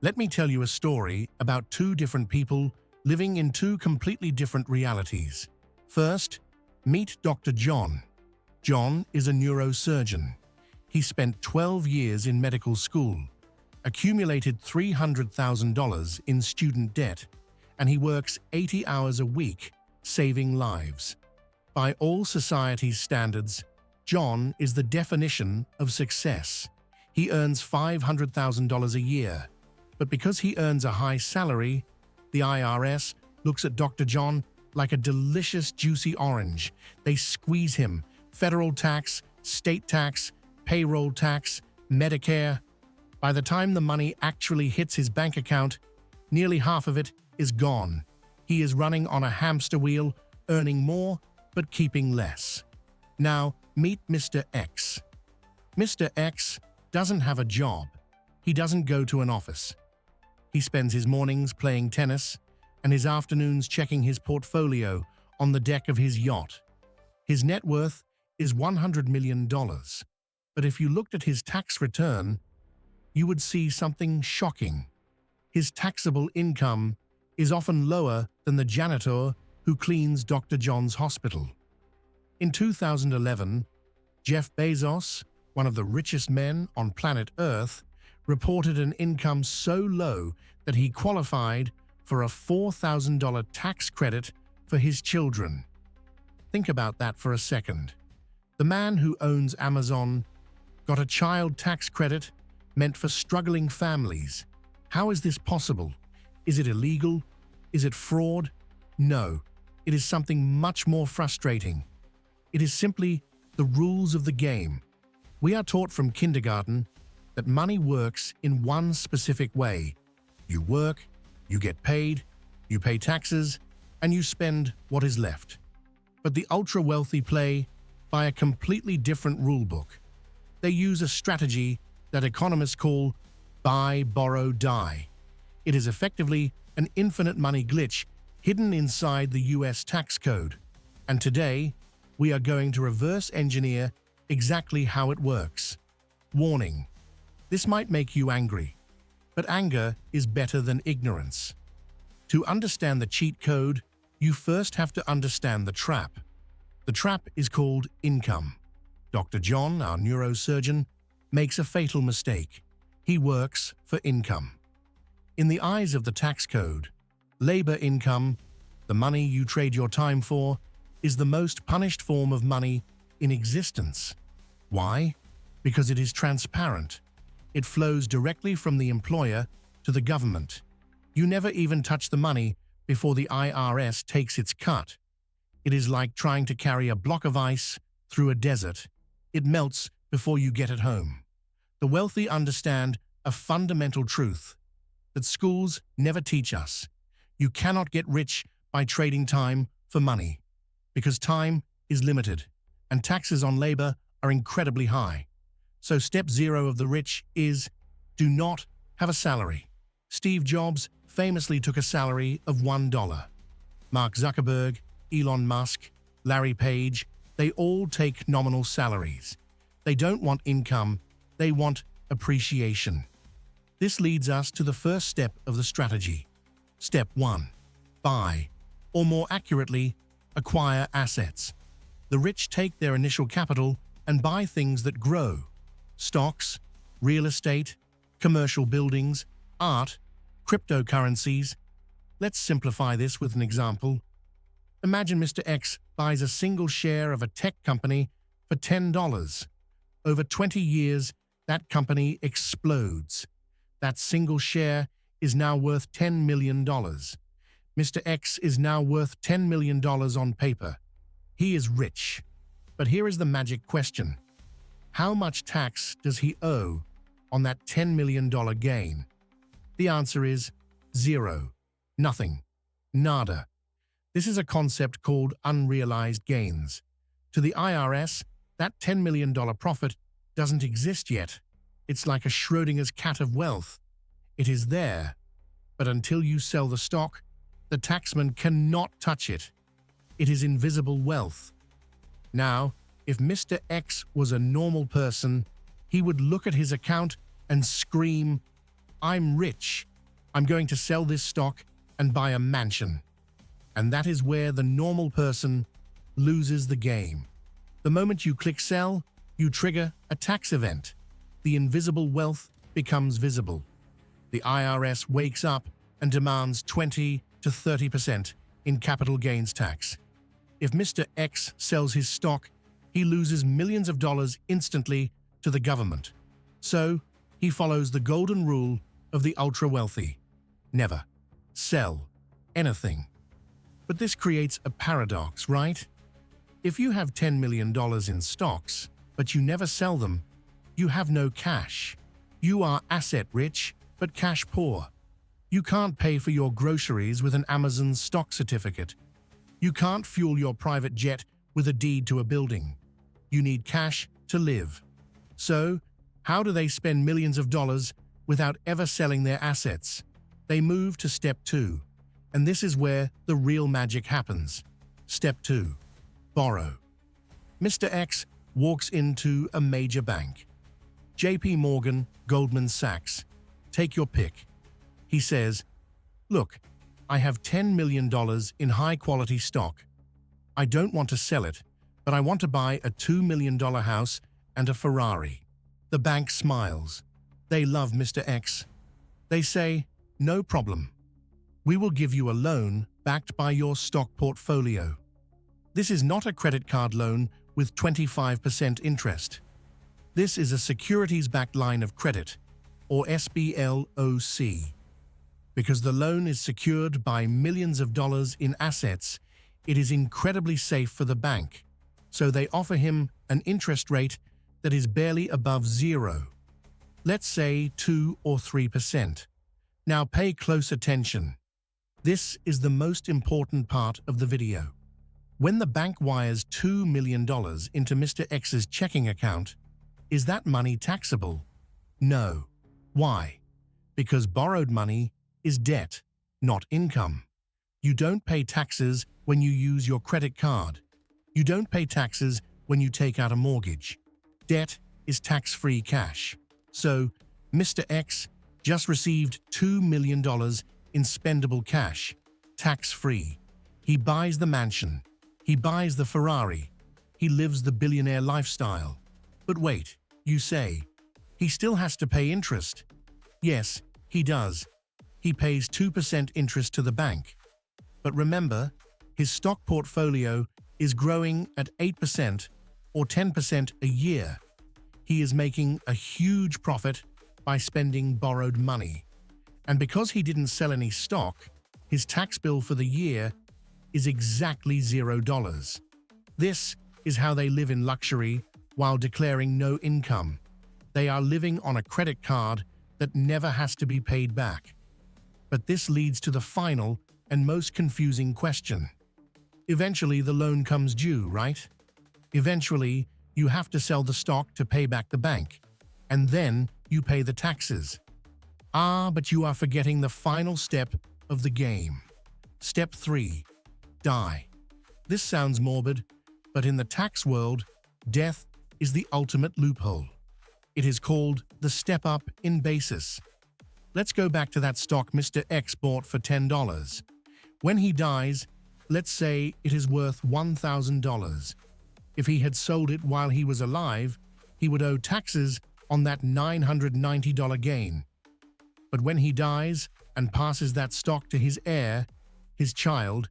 Let me tell you a story about two different people living in two completely different realities. First, meet Dr. John. John is a neurosurgeon. He spent 12 years in medical school, accumulated $300,000 in student debt, and he works 80 hours a week, saving lives. By all society's standards, John is the definition of success. He earns $500,000 a year, but because he earns a high salary, the IRS looks at Dr. John like a delicious, juicy orange. They squeeze him. Federal tax, state tax, payroll tax, Medicare. By the time the money actually hits his bank account, nearly half of it is gone. He is running on a hamster wheel, earning more but keeping less. Now, meet Mr. X. Mr. X doesn't have a job. He doesn't go to an office. He spends his mornings playing tennis and his afternoons checking his portfolio on the deck of his yacht. His net worth is $100 million. But if you looked at his tax return, you would see something shocking. His taxable income is often lower than the janitor who cleans Dr. John's hospital. In 2011, Jeff Bezos, one of the richest men on planet Earth, reported an income so low that he qualified for a $4,000 tax credit for his children. Think about that for a second. The man who owns Amazon got a child tax credit meant for struggling families. How is this possible? Is it illegal? Is it fraud? No, it is something much more frustrating. It is simply the rules of the game. We are taught from kindergarten that money works in one specific way. You work, you get paid, you pay taxes, and you spend what is left. But the ultra-wealthy play by a completely different rulebook. They use a strategy that economists call buy, borrow, die. It is effectively an infinite money glitch hidden inside the US tax code. And today, we are going to reverse engineer exactly how it works. Warning: this might make you angry, but anger is better than ignorance. To understand the cheat code, you first have to understand the trap. The trap is called income. Dr. John, our neurosurgeon, makes a fatal mistake. He works for income. In the eyes of the tax code, labor income, the money you trade your time for, is the most punished form of money in existence. Why? Because it is transparent. It flows directly from the employer to the government. You never even touch the money before the IRS takes its cut. It is like trying to carry a block of ice through a desert. It melts before you get it home. The wealthy understand a fundamental truth that schools never teach us. You cannot get rich by trading time for money, because time is limited and taxes on labor are incredibly high. So step zero of the rich is do not have a salary. Steve Jobs famously took a salary of $1. Mark Zuckerberg, Elon Musk, Larry Page, they all take nominal salaries. They don't want income, they want appreciation. This leads us to the first step of the strategy. Step 1. Buy, or more accurately, acquire assets. The rich take their initial capital and buy things that grow. Stocks, real estate, commercial buildings, art, cryptocurrencies. Let's simplify this with an example. Imagine Mr. X buys a single share of a tech company for $10. Over 20 years, that company explodes. That single share is now worth $10 million. Mr. X is now worth $10 million on paper. He is rich. But here is the magic question. How much tax does he owe on that $10 million gain? The answer is zero. Nothing. Nada. This is a concept called unrealized gains. To the IRS, that $10 million profit doesn't exist yet. It's like a Schrodinger's cat of wealth. It is there, but until you sell the stock, the taxman cannot touch it. It is invisible wealth. Now, if Mr. X was a normal person, he would look at his account and scream, "I'm rich. I'm going to sell this stock and buy a mansion. And that is where the normal person loses the game. The moment you click sell, you trigger a tax event. The invisible wealth becomes visible. The IRS wakes up and demands 20 to 30% in capital gains tax. If Mr. X sells his stock, he loses millions of dollars instantly to the government. So, he follows the golden rule of the ultra-wealthy. Never sell anything. But this creates a paradox, right? If you have $10 million in stocks, but you never sell them, you have no cash. You are asset-rich, but cash-poor. You can't pay for your groceries with an Amazon stock certificate. You can't fuel your private jet with a deed to a building. You need cash to live. So, how do they spend millions of dollars without ever selling their assets? They move to step 2. And this is where the real magic happens. Step 2. Borrow. Mr. X walks into a major bank. JP Morgan, Goldman Sachs. Take your pick. He says, "Look, I have $10 million in high-quality stock. I don't want to sell it, but I want to buy a $2 million house and a Ferrari." The bank smiles. They love Mr. X. They say, "No problem. We will give you a loan backed by your stock portfolio." This is not a credit card loan with 25% interest. This is a securities-backed line of credit, or SBLOC. Because the loan is secured by millions of dollars in assets, it is incredibly safe for the bank, so they offer him an interest rate that is barely above zero. Let's say 2 or 3%. Now pay close attention. This is the most important part of the video. When the bank wires $2 million into Mr. X's checking account, is that money taxable? No. Why? Because borrowed money is debt, not income. You don't pay taxes when you use your credit card. You don't pay taxes when you take out a mortgage. Debt is tax-free cash. So, Mr. X just received $2 million in spendable cash, tax-free. He buys the mansion. He buys the Ferrari. He lives the billionaire lifestyle. But wait, you say, he still has to pay interest. Yes, he does. He pays 2% interest to the bank. But remember, his stock portfolio is growing at 8% or 10% a year. He is making a huge profit by spending borrowed money. And because he didn't sell any stock, his tax bill for the year is exactly $0. This is how they live in luxury while declaring no income. They are living on a credit card that never has to be paid back. But this leads to the final and most confusing question. Eventually, the loan comes due, right? Eventually, you have to sell the stock to pay back the bank, and then you pay the taxes. But you are forgetting the final step of the game. Step 3. Die. This sounds morbid, but in the tax world, death is the ultimate loophole. It is called the step-up in basis. Let's go back to that stock Mr. X bought for $10. When he dies, let's say it is worth $1,000. If he had sold it while he was alive, he would owe taxes on that $990 gain. But when he dies and passes that stock to his heir, his child,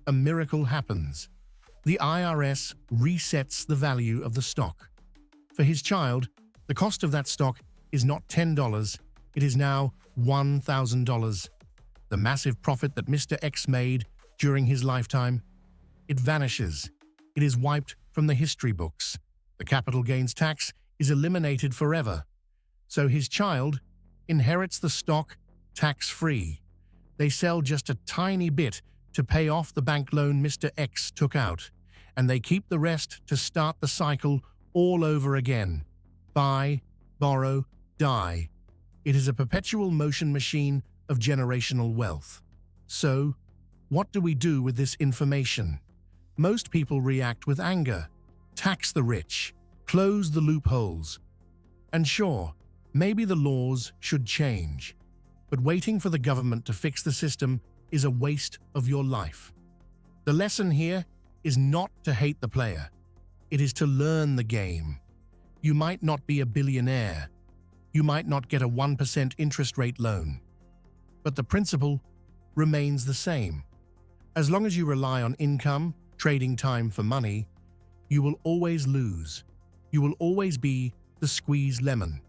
a miracle happens. The IRS resets the value of the stock. For his child, the cost of that stock is not $10, it is now $1,000. The massive profit that Mr. X made during his lifetime, it vanishes. It is wiped from the history books. The capital gains tax is eliminated forever. So his child inherits the stock tax-free. They sell just a tiny bit to pay off the bank loan Mr. X took out, and they keep the rest to start the cycle all over again. Buy, borrow, die. It is a perpetual motion machine of generational wealth. So, what do we do with this information? Most people react with anger. Tax the rich. Close the loopholes. And sure, maybe the laws should change. but waiting for the government to fix the system is a waste of your life. The lesson here is not to hate the player. It is to learn the game. You might not be a billionaire. You might not get a 1% interest rate loan. But the principle remains the same. As long as you rely on income, trading time for money, you will always lose. You will always be the squeezed lemon.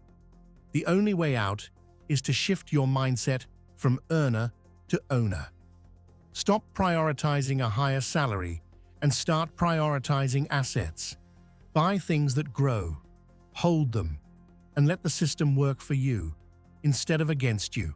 The only way out is to shift your mindset from earner to owner. Stop prioritizing a higher salary and start prioritizing assets. Buy things that grow, hold them, and let the system work for you instead of against you.